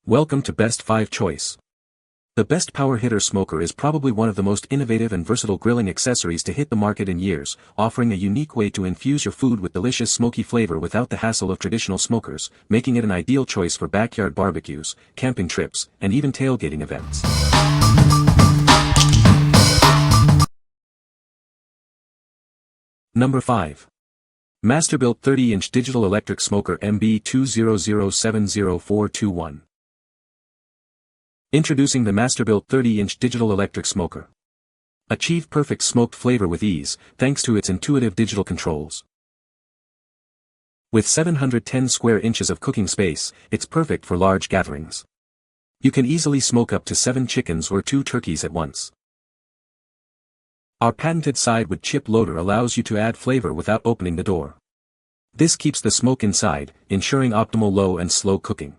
Welcome to Best 5 Choice. The Best Powerhitter Smoker is probably one of the most innovative and versatile grilling accessories to hit the market in years, offering a unique way to infuse your food with delicious smoky flavor without the hassle of traditional smokers, making it an ideal choice for backyard barbecues, camping trips, and even tailgating events. Number 5. Masterbuilt 30-inch Digital Electric Smoker MB200700421. Introducing the Masterbuilt 30-inch Digital Electric Smoker. Achieve perfect smoked flavor with ease, thanks to its intuitive digital controls. With 710 square inches of cooking space, it's perfect for large gatherings. You can easily smoke up to 7 chickens or 2 turkeys at once. Our patented side-wood chip loader allows you to add flavor without opening the door. This keeps the smoke inside, ensuring optimal low and slow cooking.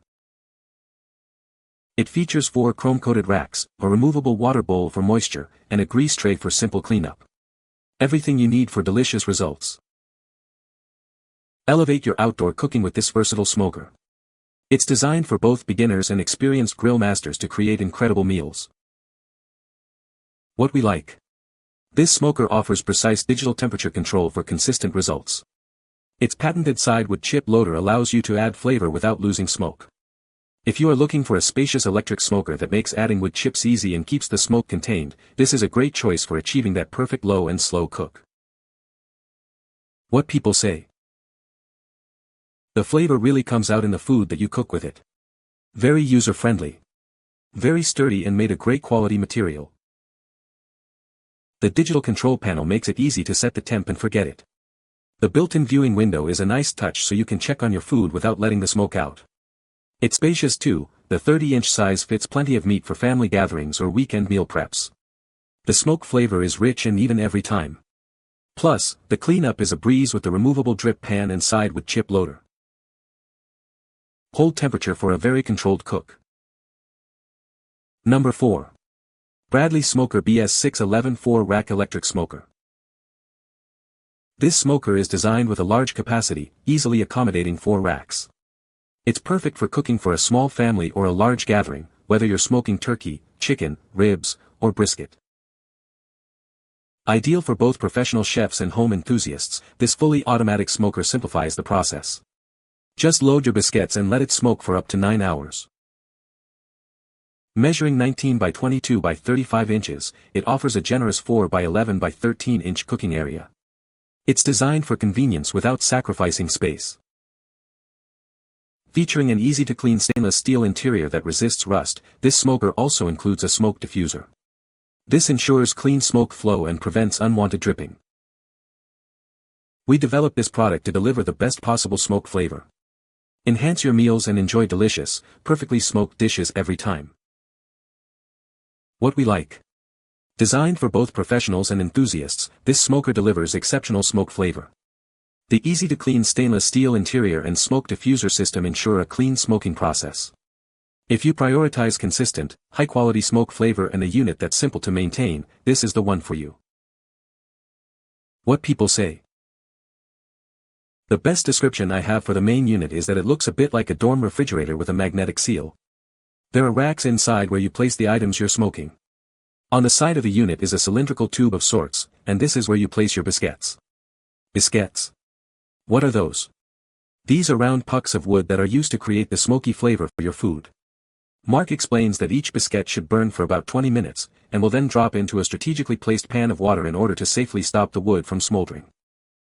It features 4 chrome-coated racks, a removable water bowl for moisture, and a grease tray for simple cleanup. Everything you need for delicious results. Elevate your outdoor cooking with this versatile smoker. It's designed for both beginners and experienced grill masters to create incredible meals. What we like. This smoker offers precise digital temperature control for consistent results. Its patented side-wood chip loader allows you to add flavor without losing smoke. If you are looking for a spacious electric smoker that makes adding wood chips easy and keeps the smoke contained, this is a great choice for achieving that perfect low and slow cook. What people say. The flavor really comes out in the food that you cook with it. Very user-friendly. Very sturdy and made of great quality material. The digital control panel makes it easy to set the temp and forget it. The built-in viewing window is a nice touch so you can check on your food without letting the smoke out. It's spacious too, the 30-inch size fits plenty of meat for family gatherings or weekend meal preps. The smoke flavor is rich and even every time. Plus, the cleanup is a breeze with the removable drip pan and side-wood chip loader. Hold temperature for a very controlled cook. Number 4. Bradley Smoker BS611 4-Rack Electric Smoker. This smoker is designed with a large capacity, easily accommodating 4 racks. It's perfect for cooking for a small family or a large gathering, whether you're smoking turkey, chicken, ribs, or brisket. Ideal for both professional chefs and home enthusiasts, this fully automatic smoker simplifies the process. Just load your biscuits and let it smoke for up to 9 hours. Measuring 19 by 22 by 35 inches, it offers a generous 4 by 11 by 13 inch cooking area. It's designed for convenience without sacrificing space. Featuring an easy-to-clean stainless steel interior that resists rust, this smoker also includes a smoke diffuser. This ensures clean smoke flow and prevents unwanted dripping. We developed this product to deliver the best possible smoke flavor. Enhance your meals and enjoy delicious, perfectly smoked dishes every time. What we like. Designed for both professionals and enthusiasts, this smoker delivers exceptional smoke flavor. The easy-to-clean stainless steel interior and smoke diffuser system ensure a clean smoking process. If you prioritize consistent, high-quality smoke flavor and a unit that's simple to maintain, this is the one for you. What people say. The best description I have for the main unit is that it looks a bit like a dorm refrigerator with a magnetic seal. There are racks inside where you place the items you're smoking. On the side of the unit is a cylindrical tube of sorts, and this is where you place your biscuits. Biscuits. What are those? These are round pucks of wood that are used to create the smoky flavor for your food. Mark explains that each biscuit should burn for about 20 minutes, and will then drop into a strategically placed pan of water in order to safely stop the wood from smoldering.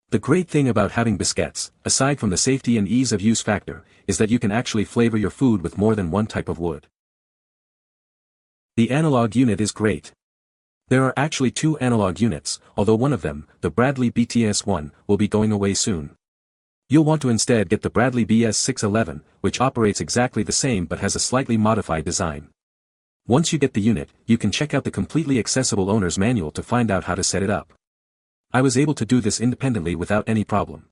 The great thing about having biscuits, aside from the safety and ease of use factor, is that you can actually flavor your food with more than one type of wood. The analog unit is great. There are actually 2 analog units, although one of them, the Bradley BTS1, will be going away soon. You'll want to instead get the Bradley BS611, which operates exactly the same but has a slightly modified design. Once you get the unit, you can check out the completely accessible owner's manual to find out how to set it up. I was able to do this independently without any problem.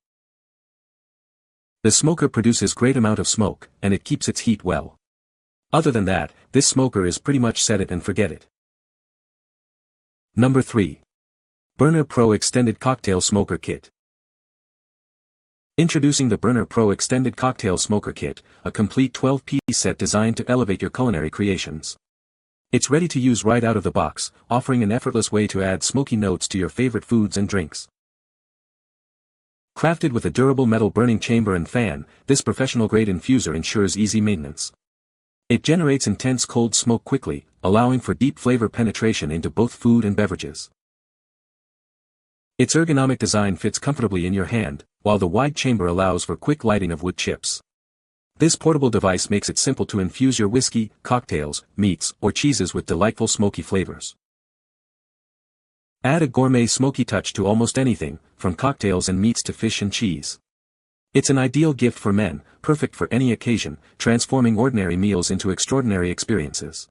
The smoker produces great amount of smoke, and it keeps its heat well. Other than that, this smoker is pretty much set it and forget it. Number 3. Birner Pro Extended Cocktail Smoker Kit. Introducing the Birner Pro Extended Cocktail Smoker Kit, a complete 12-piece set designed to elevate your culinary creations. It's ready to use right out of the box, offering an effortless way to add smoky notes to your favorite foods and drinks. Crafted with a durable metal burning chamber and fan, this professional-grade infuser ensures easy maintenance. It generates intense cold smoke quickly, allowing for deep flavor penetration into both food and beverages. Its ergonomic design fits comfortably in your hand, while the wide chamber allows for quick lighting of wood chips. This portable device makes it simple to infuse your whiskey, cocktails, meats, or cheeses with delightful smoky flavors. Add a gourmet smoky touch to almost anything, from cocktails and meats to fish and cheese. It's an ideal gift for men, perfect for any occasion, transforming ordinary meals into extraordinary experiences.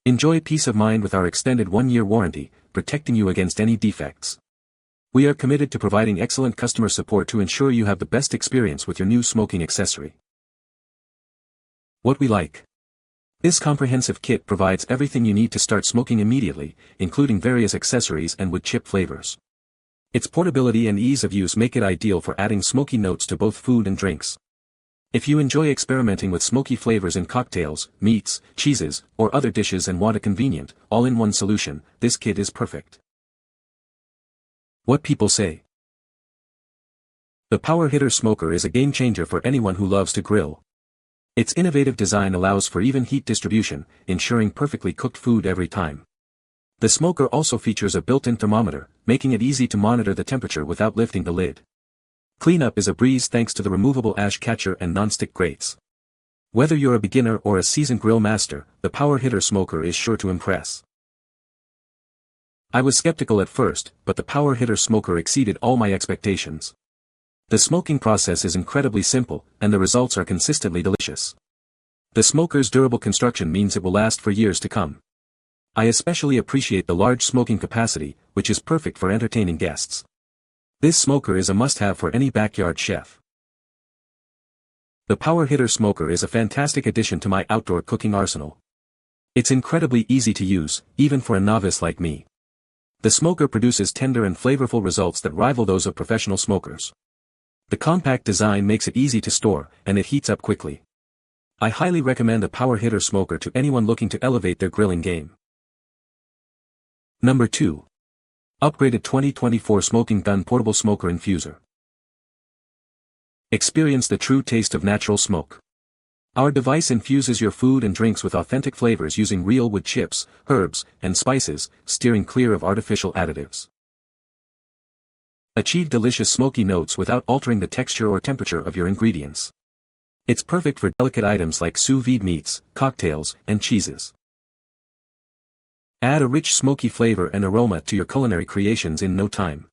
Enjoy peace of mind with our extended 1-year warranty, protecting you against any defects. We are committed to providing excellent customer support to ensure you have the best experience with your new smoking accessory. What we like. This comprehensive kit provides everything you need to start smoking immediately, including various accessories and wood chip flavors. Its portability and ease of use make it ideal for adding smoky notes to both food and drinks. If you enjoy experimenting with smoky flavors in cocktails, meats, cheeses, or other dishes and want a convenient, all-in-one solution, this kit is perfect. What people say. The Powerhitter Smoker is a game-changer for anyone who loves to grill. Its innovative design allows for even heat distribution, ensuring perfectly cooked food every time. The smoker also features a built-in thermometer, making it easy to monitor the temperature without lifting the lid. Cleanup is a breeze thanks to the removable ash catcher and non-stick grates. Whether you're a beginner or a seasoned grill master, the Powerhitter Smoker is sure to impress. I was skeptical at first, but the Powerhitter Smoker exceeded all my expectations. The smoking process is incredibly simple, and the results are consistently delicious. The smoker's durable construction means it will last for years to come. I especially appreciate the large smoking capacity, which is perfect for entertaining guests. This smoker is a must-have for any backyard chef. The Powerhitter Smoker is a fantastic addition to my outdoor cooking arsenal. It's incredibly easy to use, even for a novice like me. The smoker produces tender and flavorful results that rival those of professional smokers. The compact design makes it easy to store, and it heats up quickly. I highly recommend the Powerhitter Smoker to anyone looking to elevate their grilling game. Number 2. Upgraded 2024 Smoking Gun Portable Smoker Infuser. Experience the true taste of natural smoke. Our device infuses your food and drinks with authentic flavors using real wood chips, herbs, and spices, steering clear of artificial additives. Achieve delicious smoky notes without altering the texture or temperature of your ingredients. It's perfect for delicate items like sous vide meats, cocktails, and cheeses. Add a rich smoky flavor and aroma to your culinary creations in no time.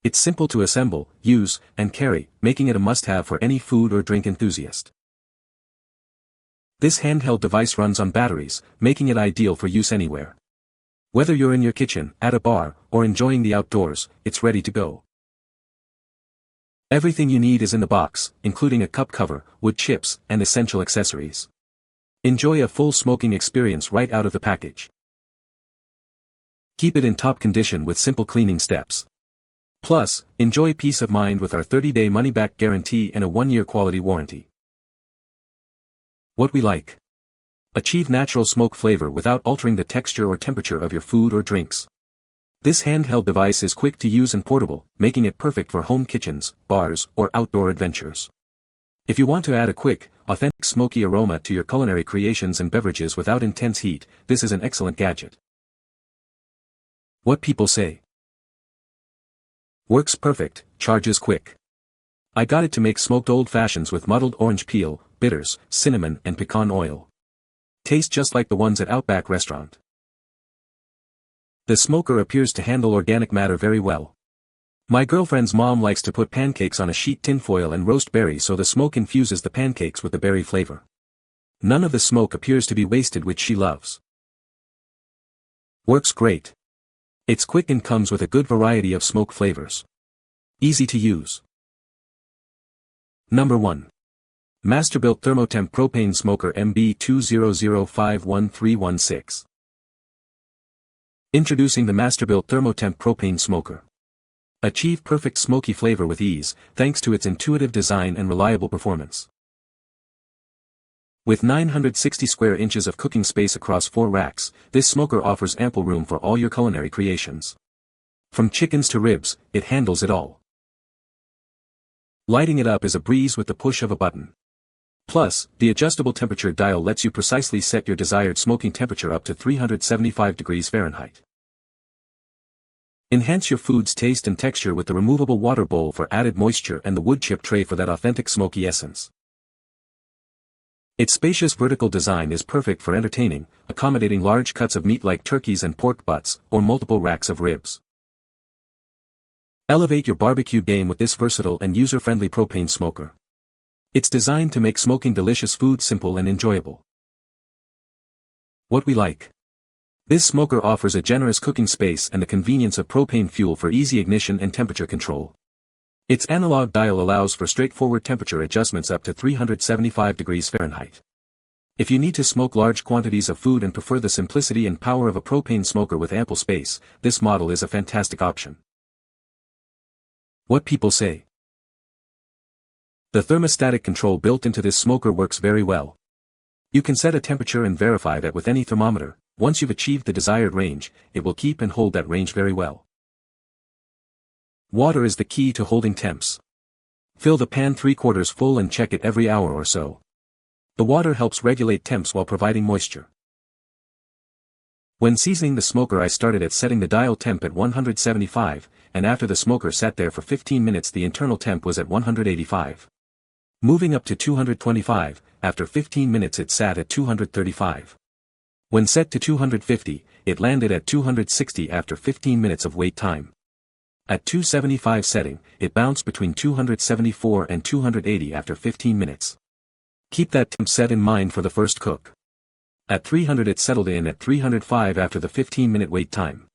It's simple to assemble, use, and carry, making it a must-have for any food or drink enthusiast. This handheld device runs on batteries, making it ideal for use anywhere. Whether you're in your kitchen, at a bar, or enjoying the outdoors, it's ready to go. Everything you need is in the box, including a cup cover, wood chips, and essential accessories. Enjoy a full smoking experience right out of the package. Keep it in top condition with simple cleaning steps. Plus, enjoy peace of mind with our 30-day money-back guarantee and a 1-year quality warranty. What we like. Achieve natural smoke flavor without altering the texture or temperature of your food or drinks. This handheld device is quick to use and portable, making it perfect for home kitchens, bars, or outdoor adventures. If you want to add a quick, authentic smoky aroma to your culinary creations and beverages without intense heat, this is an excellent gadget. What people say. Works perfect, charges quick. I got it to make smoked old fashions with muddled orange peel, bitters, cinnamon and pecan oil. Taste just like the ones at Outback Restaurant. The smoker appears to handle organic matter very well. My girlfriend's mom likes to put pancakes on a sheet tinfoil and roast berries so the smoke infuses the pancakes with the berry flavor. None of the smoke appears to be wasted, which she loves. Works great. It's quick and comes with a good variety of smoke flavors. Easy to use. Number 1. Masterbuilt ThermoTemp Propane Smoker MB200511316. Introducing the Masterbuilt ThermoTemp Propane Smoker. Achieve perfect smoky flavor with ease, thanks to its intuitive design and reliable performance. With 960 square inches of cooking space across 4 racks, this smoker offers ample room for all your culinary creations. From chickens to ribs, it handles it all. Lighting it up is a breeze with the push of a button. Plus, the adjustable temperature dial lets you precisely set your desired smoking temperature up to 375 degrees Fahrenheit. Enhance your food's taste and texture with the removable water bowl for added moisture and the wood chip tray for that authentic smoky essence. Its spacious vertical design is perfect for entertaining, accommodating large cuts of meat like turkeys and pork butts, or multiple racks of ribs. Elevate your barbecue game with this versatile and user-friendly propane smoker. It's designed to make smoking delicious food simple and enjoyable. What we like. This smoker offers a generous cooking space and the convenience of propane fuel for easy ignition and temperature control. Its analog dial allows for straightforward temperature adjustments up to 375 degrees Fahrenheit. If you need to smoke large quantities of food and prefer the simplicity and power of a propane smoker with ample space, this model is a fantastic option. What people say. The thermostatic control built into this smoker works very well. You can set a temperature and verify that with any thermometer. Once you've achieved the desired range, it will keep and hold that range very well. Water is the key to holding temps. Fill the pan 3/4 full and check it every hour or so. The water helps regulate temps while providing moisture. When seasoning the smoker, I started at setting the dial temp at 175, and after the smoker sat there for 15 minutes the internal temp was at 185. Moving up to 225, after 15 minutes it sat at 235. When set to 250, it landed at 260 after 15 minutes of wait time. At 275 setting, it bounced between 274 and 280 after 15 minutes. Keep that temp set in mind for the first cook. At 300 it settled in at 305 after the 15-minute wait time.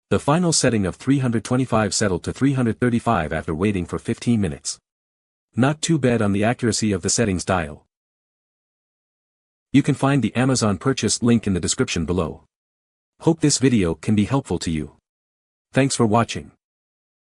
The final setting of 325 settled to 335 after waiting for 15 minutes. Not too bad on the accuracy of the settings dial. You can find the Amazon purchase link in the description below. Hope this video can be helpful to you. Thanks for watching.